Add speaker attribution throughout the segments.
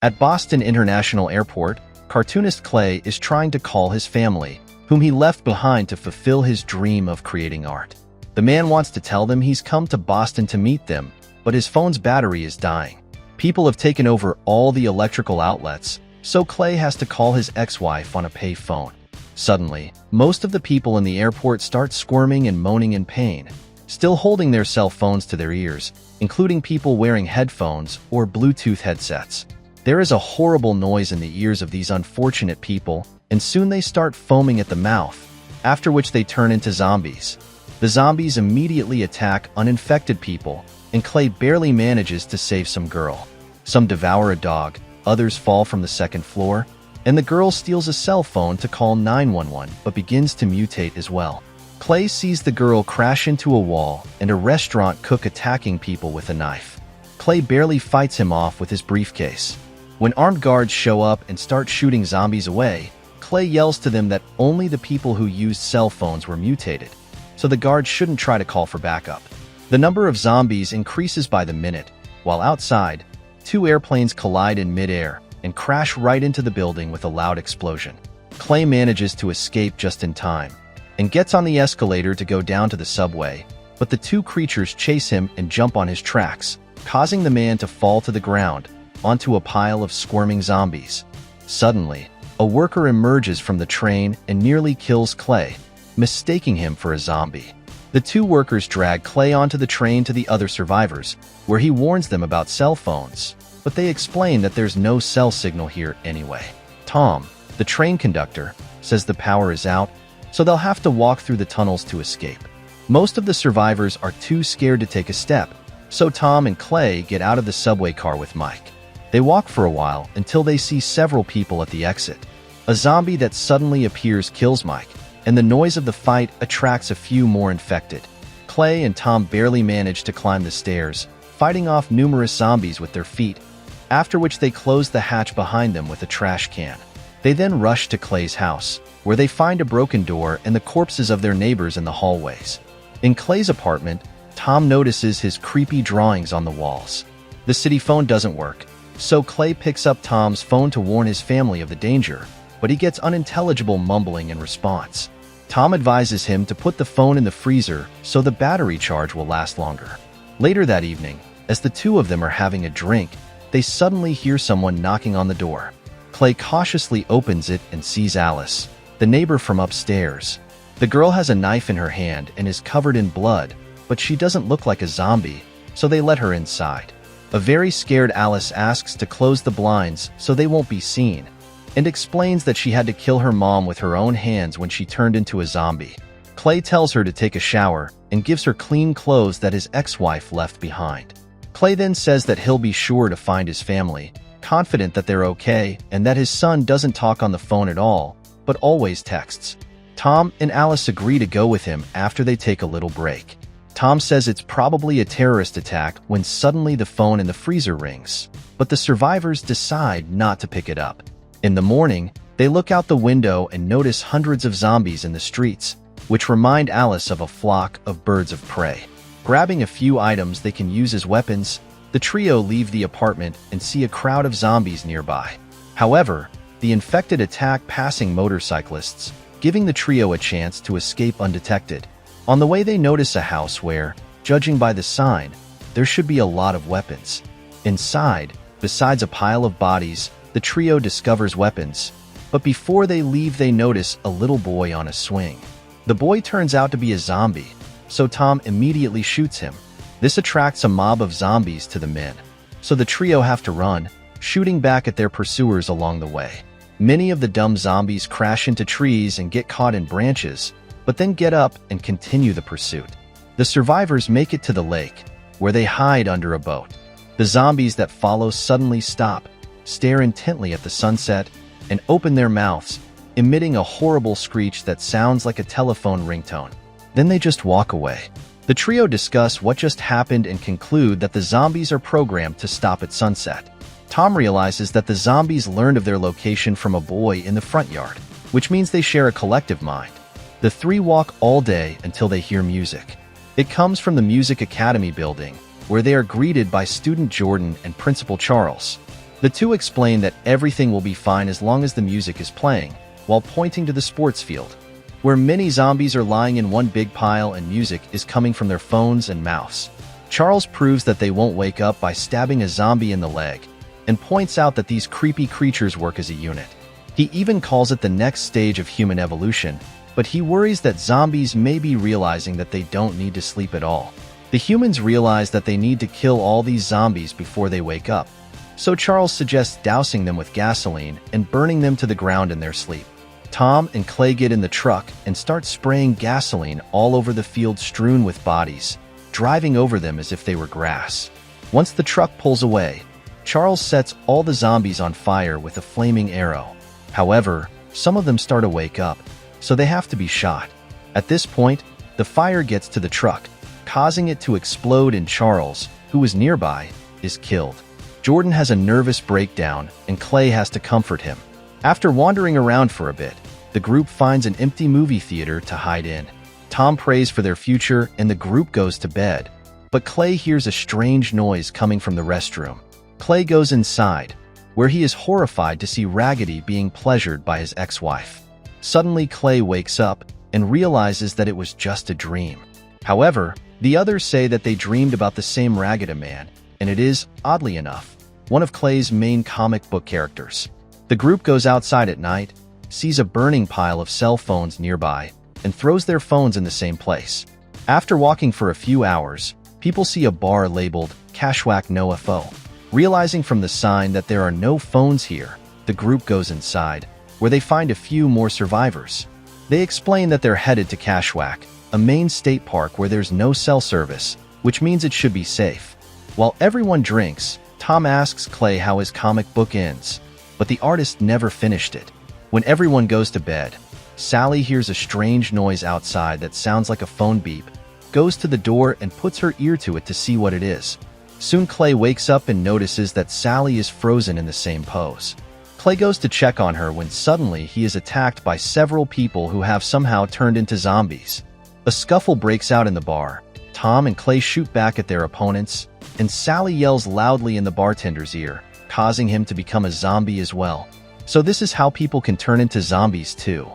Speaker 1: At Boston International Airport, cartoonist Clay is trying to call his family, whom he left behind to fulfill his dream of creating art. The man wants to tell them he's come to Boston to meet them, but his phone's battery is dying. People have taken over all the electrical outlets, so Clay has to call his ex-wife on a pay phone. Suddenly, most of the people in the airport start squirming and moaning in pain, still holding their cell phones to their ears, including people wearing headphones or Bluetooth headsets. There is a horrible noise in the ears of these unfortunate people, and soon they start foaming at the mouth, after which they turn into zombies. The zombies immediately attack uninfected people, and Clay barely manages to save some girl. Some devour a dog, others fall from the second floor, and the girl steals a cell phone to call 911 but begins to mutate as well. Clay sees the girl crash into a wall and a restaurant cook attacking people with a knife. Clay barely fights him off with his briefcase. When armed guards show up and start shooting zombies away, Clay yells to them that only the people who used cell phones were mutated, so the guards shouldn't try to call for backup. The number of zombies increases by the minute, while outside, 2 airplanes collide in midair and crash right into the building with a loud explosion. Clay manages to escape just in time and gets on the escalator to go down to the subway, but the 2 creatures chase him and jump on his tracks, causing the man to fall to the ground onto a pile of squirming zombies. Suddenly, a worker emerges from the train and nearly kills Clay, mistaking him for a zombie. The 2 workers drag Clay onto the train to the other survivors, where he warns them about cell phones, but they explain that there's no cell signal here anyway. Tom, the train conductor, says the power is out, so they'll have to walk through the tunnels to escape. Most of the survivors are too scared to take a step, so Tom and Clay get out of the subway car with Mike. They walk for a while until they see several people at the exit. A zombie that suddenly appears kills Mike, and the noise of the fight attracts a few more infected. Clay and Tom barely manage to climb the stairs, fighting off numerous zombies with their feet, after which they close the hatch behind them with a trash can. They then rush to Clay's house, where they find a broken door and the corpses of their neighbors in the hallways. In Clay's apartment, Tom notices his creepy drawings on the walls. The city phone doesn't work, so Clay picks up Tom's phone to warn his family of the danger, but he gets unintelligible mumbling in response. Tom advises him to put the phone in the freezer so the battery charge will last longer. Later that evening, as the 2 of them are having a drink, they suddenly hear someone knocking on the door. Clay cautiously opens it and sees Alice, the neighbor from upstairs. The girl has a knife in her hand and is covered in blood, but she doesn't look like a zombie, so they let her inside. A very scared Alice asks to close the blinds so they won't be seen, and explains that she had to kill her mom with her own hands when she turned into a zombie. Clay tells her to take a shower and gives her clean clothes that his ex-wife left behind. Clay then says that he'll be sure to find his family, confident that they're okay and that his son doesn't talk on the phone at all, but always texts. Tom and Alice agree to go with him after they take a little break. Tom says it's probably a terrorist attack when suddenly the phone in the freezer rings, but the survivors decide not to pick it up. In the morning, they look out the window and notice hundreds of zombies in the streets, which remind Alice of a flock of birds of prey. Grabbing a few items they can use as weapons, the trio leave the apartment and see a crowd of zombies nearby. However, the infected attack passing motorcyclists, giving the trio a chance to escape undetected. On the way, they notice a house where, judging by the sign, there should be a lot of weapons. Inside, besides a pile of bodies, the trio discovers weapons, but before they leave they notice a little boy on a swing. The boy turns out to be a zombie, so Tom immediately shoots him. This attracts a mob of zombies to the men, so the trio have to run, shooting back at their pursuers along the way. Many of the dumb zombies crash into trees and get caught in branches, but then get up and continue the pursuit. The survivors make it to the lake, where they hide under a boat. The zombies that follow suddenly stop, stare intently at the sunset, and open their mouths, emitting a horrible screech that sounds like a telephone ringtone. Then they just walk away. The trio discuss what just happened and conclude that the zombies are programmed to stop at sunset. Tom realizes that the zombies learned of their location from a boy in the front yard, which means they share a collective mind. The 3 walk all day until they hear music. It comes from the Music Academy building, where they are greeted by student Jordan and Principal Charles. The two explain that everything will be fine as long as the music is playing, while pointing to the sports field, where many zombies are lying in one big pile and music is coming from their phones and mouths. Charles proves that they won't wake up by stabbing a zombie in the leg, and points out that these creepy creatures work as a unit. He even calls it the next stage of human evolution, but he worries that zombies may be realizing that they don't need to sleep at all. The humans realize that they need to kill all these zombies before they wake up, so Charles suggests dousing them with gasoline and burning them to the ground in their sleep. Tom and Clay get in the truck and start spraying gasoline all over the field strewn with bodies, driving over them as if they were grass. Once the truck pulls away, Charles sets all the zombies on fire with a flaming arrow. However, some of them start to wake up, so they have to be shot. At this point, the fire gets to the truck, causing it to explode, and Charles, who is nearby, is killed. Jordan has a nervous breakdown, and Clay has to comfort him. After wandering around for a bit, the group finds an empty movie theater to hide in. Tom prays for their future, and the group goes to bed. But Clay hears a strange noise coming from the restroom. Clay goes inside, where he is horrified to see Raggedy being pleasured by his ex-wife. Suddenly, Clay wakes up and realizes that it was just a dream. However, the others say that they dreamed about the same Raggedy Man, and it is, oddly enough, one of Clay's main comic book characters. The group goes outside at night, sees a burning pile of cell phones nearby, and throws their phones in the same place. After walking for a few hours, people see a bar labeled Cashwhack No FO. Realizing from the sign that there are no phones here, the group goes inside, where they find a few more survivors. They explain that they're headed to Cashwhack, a main state park where there's no cell service, which means it should be safe. While everyone drinks, Tom asks Clay how his comic book ends, but the artist never finished it. When everyone goes to bed, Sally hears a strange noise outside that sounds like a phone beep, goes to the door and puts her ear to it to see what it is. Soon Clay wakes up and notices that Sally is frozen in the same pose. Clay goes to check on her when suddenly he is attacked by several people who have somehow turned into zombies. A scuffle breaks out in the bar. Tom and Clay shoot back at their opponents, and Sally yells loudly in the bartender's ear, causing him to become a zombie as well. So this is how people can turn into zombies too.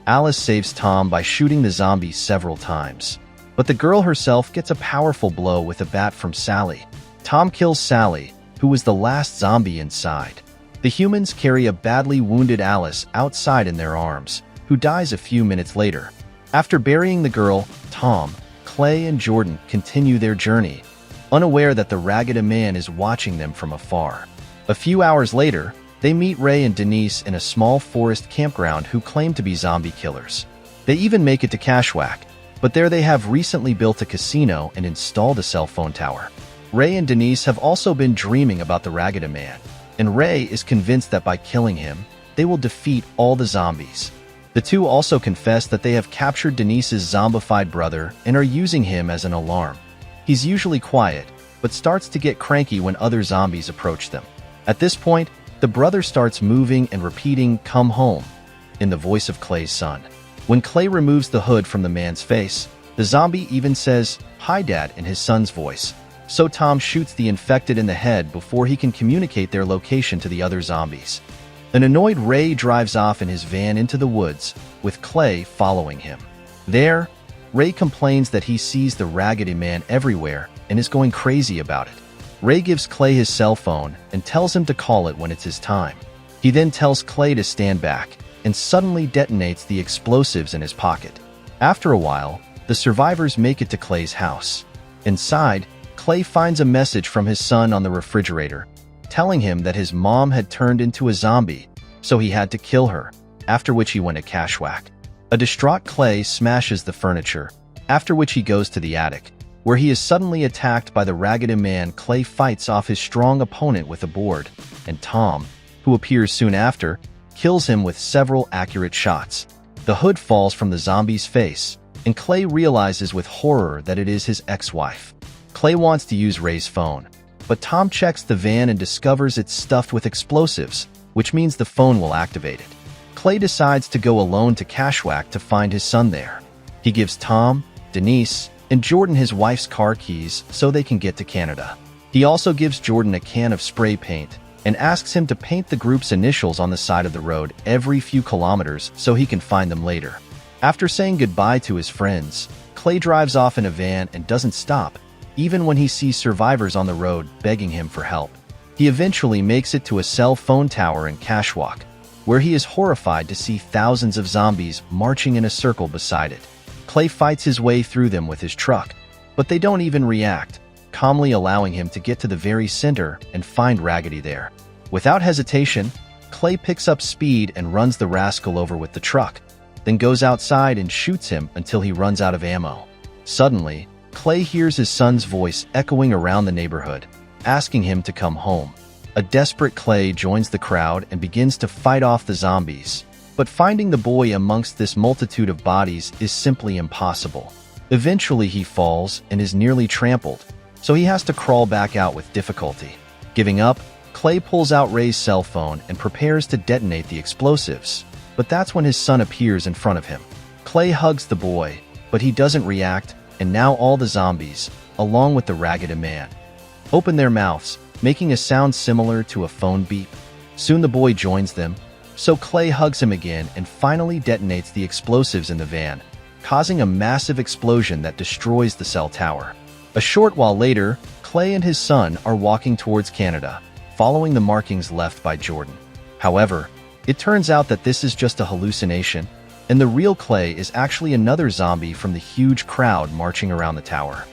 Speaker 1: Alice saves Tom by shooting the zombies several times, but the girl herself gets a powerful blow with a bat from Sally. Tom kills Sally, who was the last zombie inside. The humans carry a badly wounded Alice outside in their arms, who dies a few minutes later. After burying the girl, Tom, Clay, and Jordan continue their journey, unaware that the Raggedy Man is watching them from afar. A few hours later, they meet Ray and Denise in a small forest campground who claim to be zombie killers. They even make it to Cashwhack, but there they have recently built a casino and installed a cell phone tower. Ray and Denise have also been dreaming about the Raggedy Man, and Ray is convinced that by killing him, they will defeat all the zombies. The two also confess that they have captured Denise's zombified brother and are using him as an alarm. He's usually quiet, but starts to get cranky when other zombies approach them. At this point, the brother starts moving and repeating, "Come home," in the voice of Clay's son. When Clay removes the hood from the man's face, the zombie even says, "Hi, Dad," in his son's voice. So Tom shoots the infected in the head before he can communicate their location to the other zombies. An annoyed Ray drives off in his van into the woods, with Clay following him. There, Ray complains that he sees the Raggedy Man everywhere and is going crazy about it. Ray gives Clay his cell phone and tells him to call it when it's his time. He then tells Clay to stand back and suddenly detonates the explosives in his pocket. After a while, the survivors make it to Clay's house. Inside, Clay finds a message from his son on the refrigerator, telling him that his mom had turned into a zombie, so he had to kill her, after which he went to Cashwhack. A distraught Clay smashes the furniture, after which he goes to the attic, where he is suddenly attacked by the Raggedy Man. Clay fights off his strong opponent with a board, and Tom, who appears soon after, kills him with several accurate shots. The hood falls from the zombie's face, and Clay realizes with horror that it is his ex-wife. Clay wants to use Ray's phone, but Tom checks the van and discovers it's stuffed with explosives, which means the phone will activate it. Clay decides to go alone to Cashwhack to find his son there. He gives Tom, Denise, and Jordan his wife's car keys so they can get to Canada. He also gives Jordan a can of spray paint and asks him to paint the group's initials on the side of the road every few kilometers so he can find them later. After saying goodbye to his friends, Clay drives off in a van and doesn't stop, even when he sees survivors on the road begging him for help. He eventually makes it to a cell phone tower in Cashwalk, where he is horrified to see thousands of zombies marching in a circle beside it. Clay fights his way through them with his truck, but they don't even react, calmly allowing him to get to the very center and find Raggedy there. Without hesitation, Clay picks up speed and runs the rascal over with the truck, then goes outside and shoots him until he runs out of ammo. Suddenly, Clay hears his son's voice echoing around the neighborhood, asking him to come home. A desperate Clay joins the crowd and begins to fight off the zombies, but finding the boy amongst this multitude of bodies is simply impossible. Eventually he falls and is nearly trampled, so he has to crawl back out with difficulty. Giving up, Clay pulls out Ray's cell phone and prepares to detonate the explosives, but that's when his son appears in front of him. Clay hugs the boy, but he doesn't react, and now all the zombies, along with the Raggedy Man, open their mouths, making a sound similar to a phone beep. Soon the boy joins them, so Clay hugs him again and finally detonates the explosives in the van, causing a massive explosion that destroys the cell tower. A short while later, Clay and his son are walking towards Canada, following the markings left by Jordan. However, it turns out that this is just a hallucination, and the real Clay is actually another zombie from the huge crowd marching around the tower.